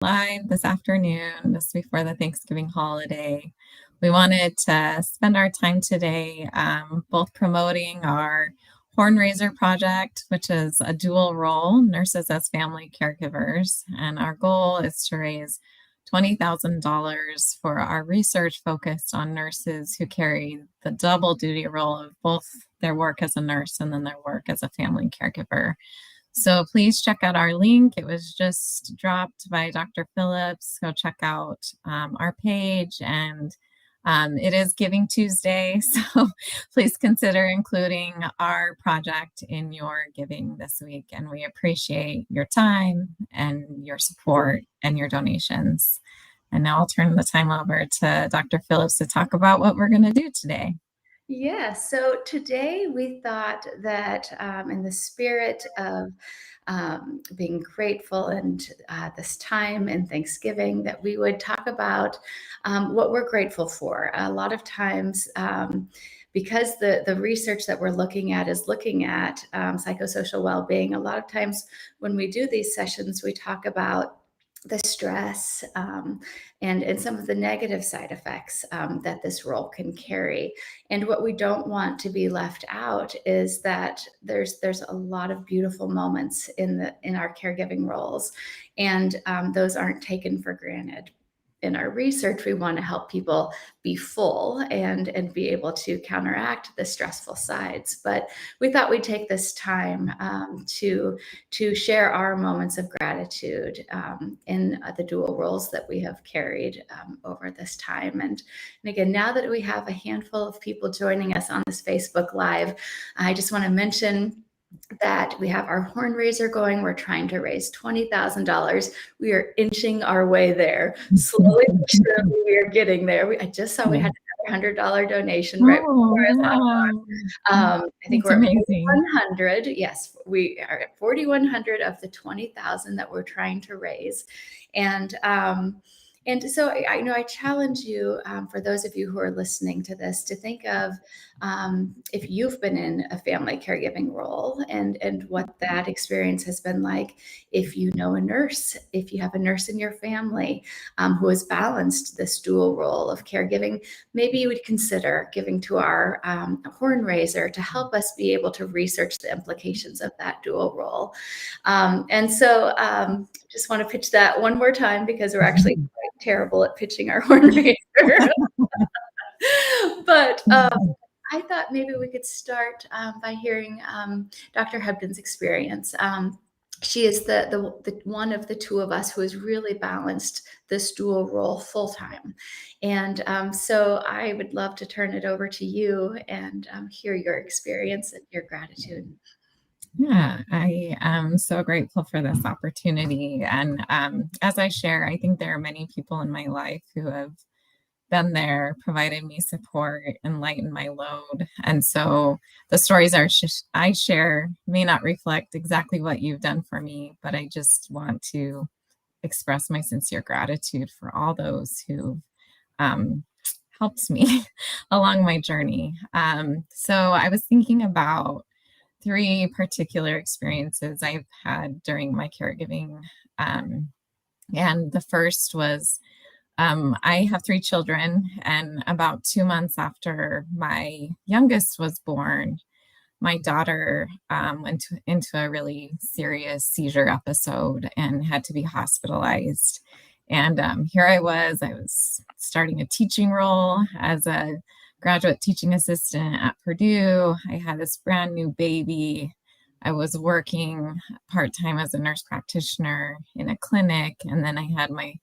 Live this afternoon, just before the Thanksgiving holiday. We wanted to spend our time today both promoting our Horn Raiser project, which is a dual role, nurses as family caregivers. And our goal is to raise $20,000 for our research focused on nurses who carry the double duty role of both their work as a nurse and then their work as a family caregiver. So please check out our link. It was just dropped by Dr. Phillips. Go check out our page, and it is Giving Tuesday. So please consider including our project in your giving this week. And we appreciate your time and your support and your donations. And now I'll turn the time over to Dr. Phillips to talk about what we're going to do today. Yeah, so today we thought that in the spirit of being grateful and this time and Thanksgiving, that we would talk about what we're grateful for. A lot of times, because the research that we're looking at is looking at psychosocial well-being, a lot of times when we do these sessions, we talk about the stress and some of the negative side effects that this role can carry. And what we don't want to be left out is that there's a lot of beautiful moments in our caregiving roles, and those aren't taken for granted. In our research, we want to help people be full and be able to counteract the stressful sides. But we thought we'd take this time to share our moments of gratitude in the dual roles that we have carried over this time. And again, now that we have a handful of people joining us on this Facebook Live, I just want to mention that we have our Horn Raiser going. We're trying to raise $20,000. We are inching our way there. Slowly but surely we are getting there. I just saw we had a $100 donation right before us. Wow. I think That's we're amazing. at 100. Yes, we are at 4,100 of the 20,000 that we're trying to raise. And so I know I challenge you, for those of you who are listening to this, to think of if you've been in a family caregiving role and what that experience has been like. If you know a nurse, if you have a nurse in your family who has balanced this dual role of caregiving, maybe you would consider giving to our Horn Raiser to help us be able to research the implications of that dual role. And so just want to pitch that one more time, because we're actually quite terrible at pitching our Horn Raiser. But I thought maybe we could start by hearing Dr. Hebden's experience. She is the one of the two of us who has really balanced this dual role full time. And so I would love to turn it over to you and hear your experience and your gratitude. Yeah, I am so grateful for this opportunity. And as I share, I think there are many people in my life who have been there, provided me support, and lightened my load. And so the stories I share may not reflect exactly what you've done for me, but I just want to express my sincere gratitude for all those who helped me along my journey. So I was thinking about three particular experiences I've had during my caregiving. And the first was I have three children, and about 2 months after my youngest was born, my daughter went into a really serious seizure episode and had to be hospitalized. And here I was starting a teaching role as a graduate teaching assistant at Purdue. I had this brand new baby. I was working part-time as a nurse practitioner in a clinic. And then I had my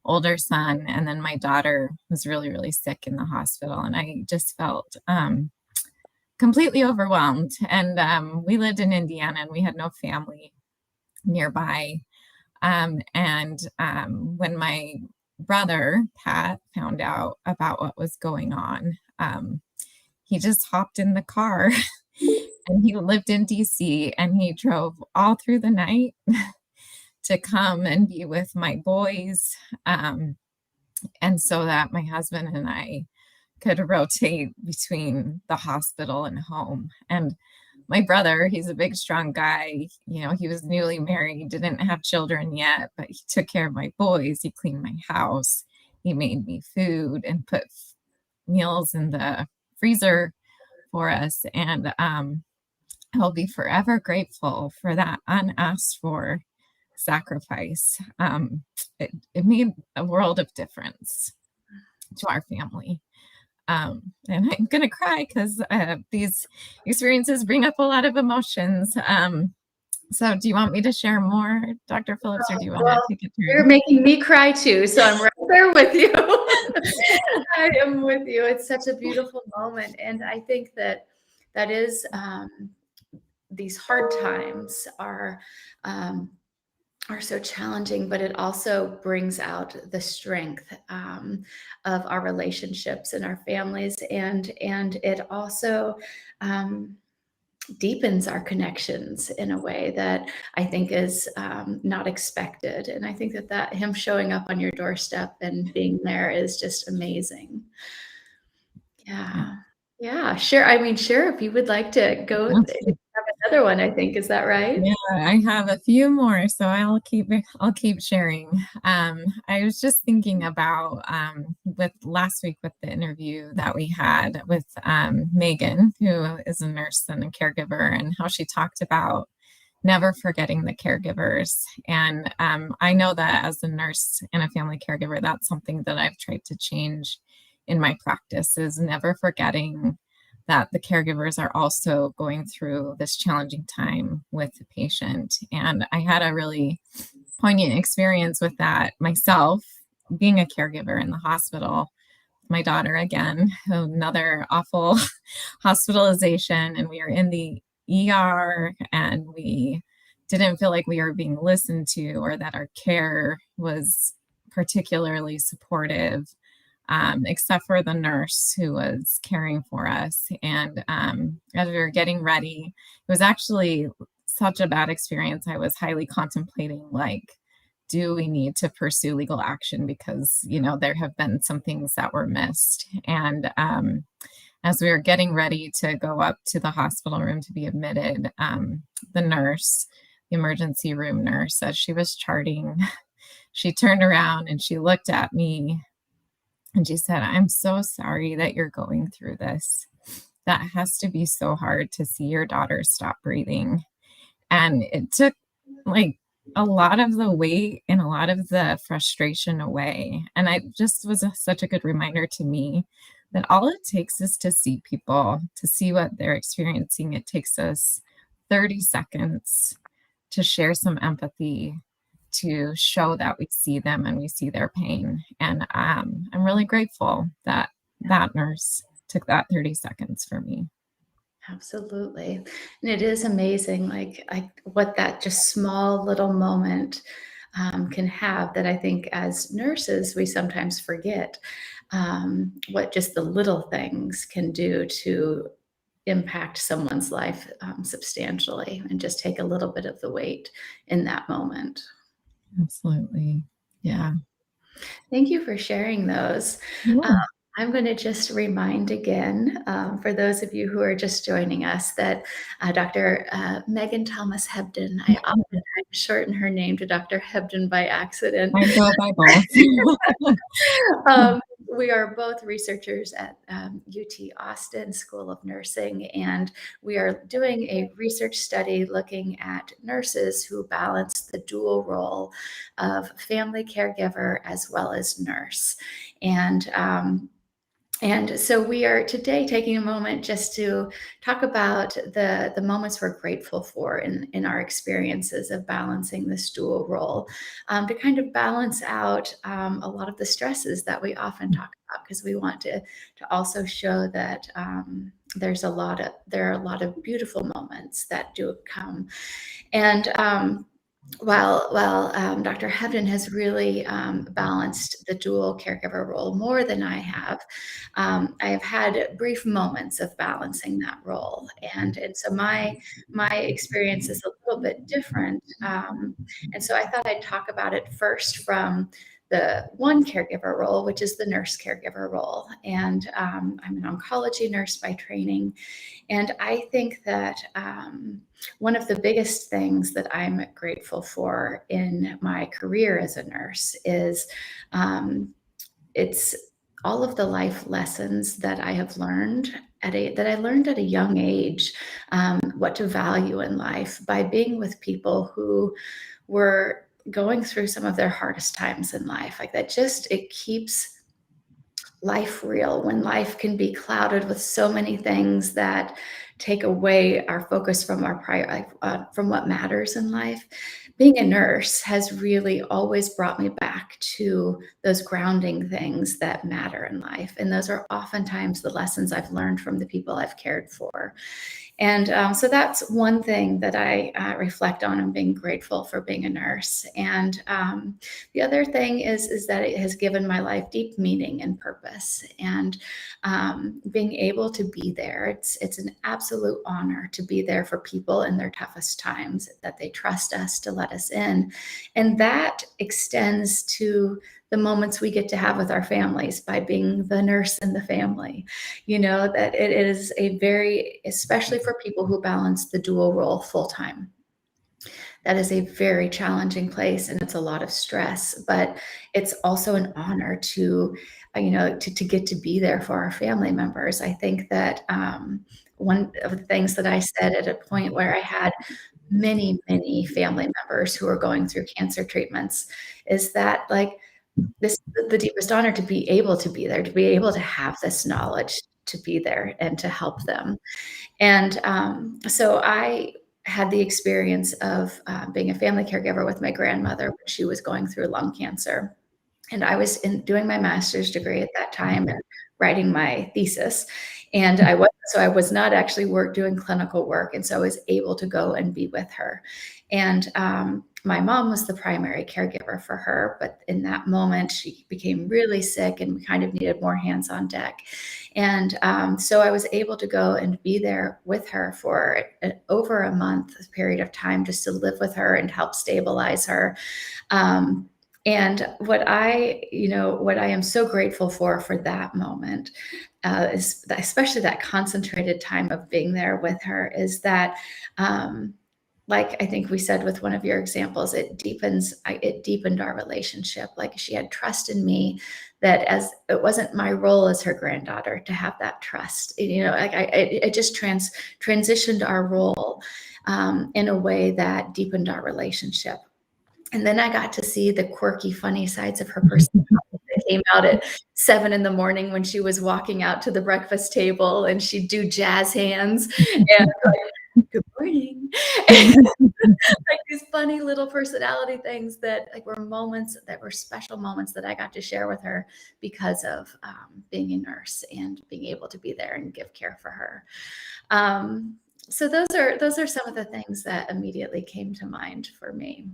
older son, and then my daughter was really, really sick in the hospital. And I just felt completely overwhelmed. And we lived in Indiana and we had no family nearby. When my brother, Pat, found out about what was going on, he just hopped in the car and he lived in DC, and he drove all through the night to come and be with my boys. And so that my husband and I could rotate between the hospital and home. And my brother, he's a big, strong guy. He was newly married, didn't have children yet, but he took care of my boys. He cleaned my house. He made me food and put meals in the freezer for us. And I'll be forever grateful for that unasked for sacrifice. It made a world of difference to our family. And I'm going to cry because these experiences bring up a lot of emotions. So do you want me to share more, Dr. Phillips, or do you want to Well, take a you're turn? making me cry too, so I'm right there with you. I am with you. It's such a beautiful moment, and I think that that is these hard times are so challenging, but it also brings out the strength of our relationships and our families, and it also deepens our connections in a way that I think is not expected. And I think that him showing up on your doorstep and being there is just amazing. Yeah. Yeah. Yeah, sure. I mean, sure. If you would like to go, you have another one, I think. Is that right? Yeah, I have a few more, so I'll keep sharing. I was just thinking about with last week with the interview that we had with Megan, who is a nurse and a caregiver, and how she talked about never forgetting the caregivers. And I know that as a nurse and a family caregiver, that's something that I've tried to change in my practice, is never forgetting that the caregivers are also going through this challenging time with the patient. And I had a really poignant experience with that myself, being a caregiver in the hospital. My daughter, again, another awful hospitalization, and we were in the ER, and we didn't feel like we were being listened to or that our care was particularly supportive, except for the nurse who was caring for us. And as we were getting ready, it was actually such a bad experience. I was highly contemplating, like, do we need to pursue legal action? Because, there have been some things that were missed. And as we were getting ready to go up to the hospital room to be admitted, the nurse, the emergency room nurse, as she was charting, she turned around and she looked at me and she said, "I'm so sorry that you're going through this. That has to be so hard to see your daughter stop breathing." And it took like a lot of the weight and a lot of the frustration away. And I just was such a good reminder to me that all it takes is to see people, to see what they're experiencing. It takes us 30 seconds to share some empathy, to show that we see them and we see their pain. And I'm really grateful that that nurse took that 30 seconds for me. Absolutely. And it is amazing, like what that just small little moment can have, that I think as nurses, we sometimes forget what just the little things can do to impact someone's life substantially, and just take a little bit of the weight in that moment. Absolutely. Yeah. Thank you for sharing those. Uh, Yeah. I'm going to just remind again, for those of you who are just joining us, that Dr. Megan Thomas Hebden, I oftentimes shorten her name to Dr. Hebden by accident. I go by both. um, we are both researchers at UT Austin School of Nursing, and we are doing a research study looking at nurses who balance the dual role of family caregiver as well as nurse. And so we are today taking a moment just to talk about the moments we're grateful for in our experiences of balancing this dual role, to kind of balance out a lot of the stresses that we often talk about, because we want to also show that there are a lot of beautiful moments that do come. And while Dr. Hebden has really balanced the dual caregiver role more than I have had brief moments of balancing that role, and so my experience is a little bit different. And so I thought I'd talk about it first from the one caregiver role, which is the nurse caregiver role. And I'm an oncology nurse by training. And I think that one of the biggest things that I'm grateful for in my career as a nurse is it's all of the life lessons that I have learned that I learned at a young age, what to value in life by being with people who were going through some of their hardest times in life. Like that, just it keeps life real when life can be clouded with so many things that take away our focus from our from what matters in life. Being a nurse has really always brought me back to those grounding things that matter in life, and those are oftentimes the lessons I've learned from the people I've cared for. And so that's one thing that I reflect on and being grateful for being a nurse. And the other thing is that it has given my life deep meaning and purpose. And being able to be there, it's an absolute honor to be there for people in their toughest times, that they trust us to let us in. And that extends to the moments we get to have with our families by being the nurse in the family. That it is a very, especially for people who balance the dual role full time, that is a very challenging place, and it's a lot of stress, but it's also an honor to get to be there for our family members. I think that one of the things that I said at a point where I had many, many family members who are going through cancer treatments is that, like, this is the deepest honor to be able to be there, to be able to have this knowledge, to be there and to help them. And so I had the experience of being a family caregiver with my grandmother when she was going through lung cancer. And I was doing my master's degree at that time and writing my thesis. And I was not actually doing clinical work. And so I was able to go and be with her. And my mom was the primary caregiver for her. But in that moment, she became really sick and we kind of needed more hands on deck. And so I was able to go and be there with her for over a month period of time, just to live with her and help stabilize her. And what I am so grateful for that moment is that, especially that concentrated time of being there with her, is that, like I think we said with one of your examples, it deepened our relationship. Like, she had trust in me, that as it wasn't my role as her granddaughter to have that trust. It just transitioned our role in a way that deepened our relationship. And then I got to see the quirky, funny sides of her personality that came out at 7 a.m. when she was walking out to the breakfast table, and she'd do jazz hands and like, good morning. Like these funny little personality things that were special moments that I got to share with her because of being a nurse and being able to be there and give care for her. So those are some of the things that immediately came to mind for me.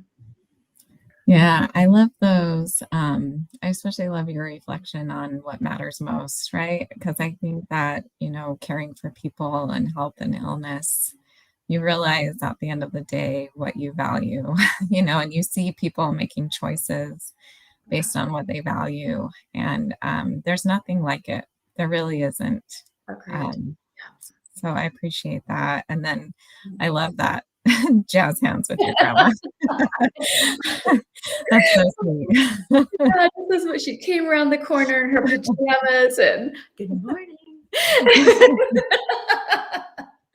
Yeah, I love those. I especially love your reflection on what matters most, right? Because I think that, caring for people and health and illness, you realize at the end of the day what you value, and you see people making choices based on what they value. And there's nothing like it. There really isn't. So I appreciate that. And then I love that jazz hands with your grandma. That's so sweet. Yeah, this is what she came around the corner in her pajamas and good morning.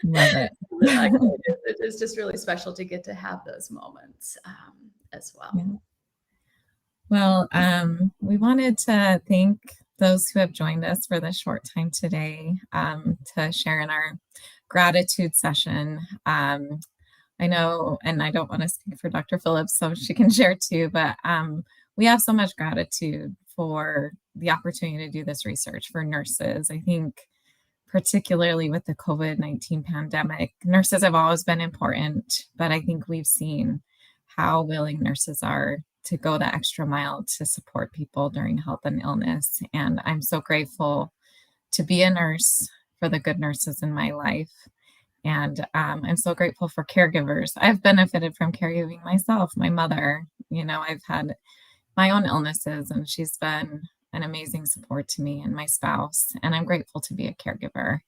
Love it. It's just really special to get to have those moments as well. Yeah. Well, we wanted to thank those who have joined us for this short time today to share in our gratitude session. I know, and I don't want to speak for Dr. Phillips, so she can share too, but we have so much gratitude for the opportunity to do this research for nurses. I think particularly with the COVID-19 pandemic, nurses have always been important, but I think we've seen how willing nurses are to go the extra mile to support people during health and illness. And I'm so grateful to be a nurse, for the good nurses in my life. And I'm so grateful for caregivers. I've benefited from caregiving myself, my mother. I've had my own illnesses, and she's been an amazing support to me and my spouse, and I'm grateful to be a caregiver.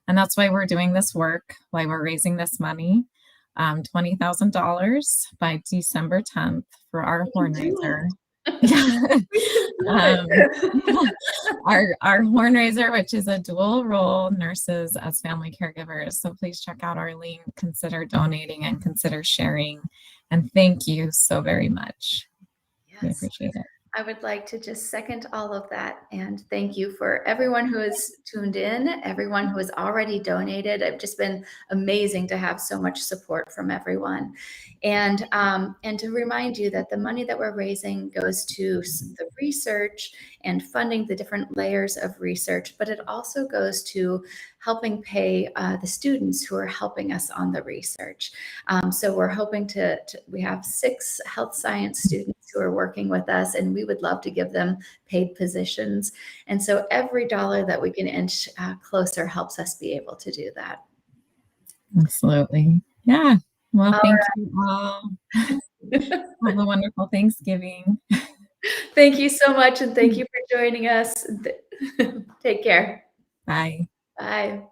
And that's why we're doing this work, why we're raising this money, $20,000 by December 10th for our We can do it. horn raiser. Yeah. We can do Um, it. our horn raiser, which is a dual role nurses as family caregivers. So please check out our link, consider donating, and consider sharing. And thank you so very much. We Yes. appreciate it. I would like to just second all of that and thank you for everyone who has tuned in, everyone who has already donated. It's just been amazing to have so much support from everyone. And to remind you that the money that we're raising goes to the research and funding the different layers of research, but it also goes to helping pay the students who are helping us on the research. So we're hoping we have 6 health science students who are working with us, and we would love to give them paid positions. And so every dollar that we can inch closer helps us be able to do that. Absolutely. Yeah. Well, All thank you all. right. Have a wonderful Thanksgiving. Thank you so much, and thank you for joining us. Take care. Bye. Bye.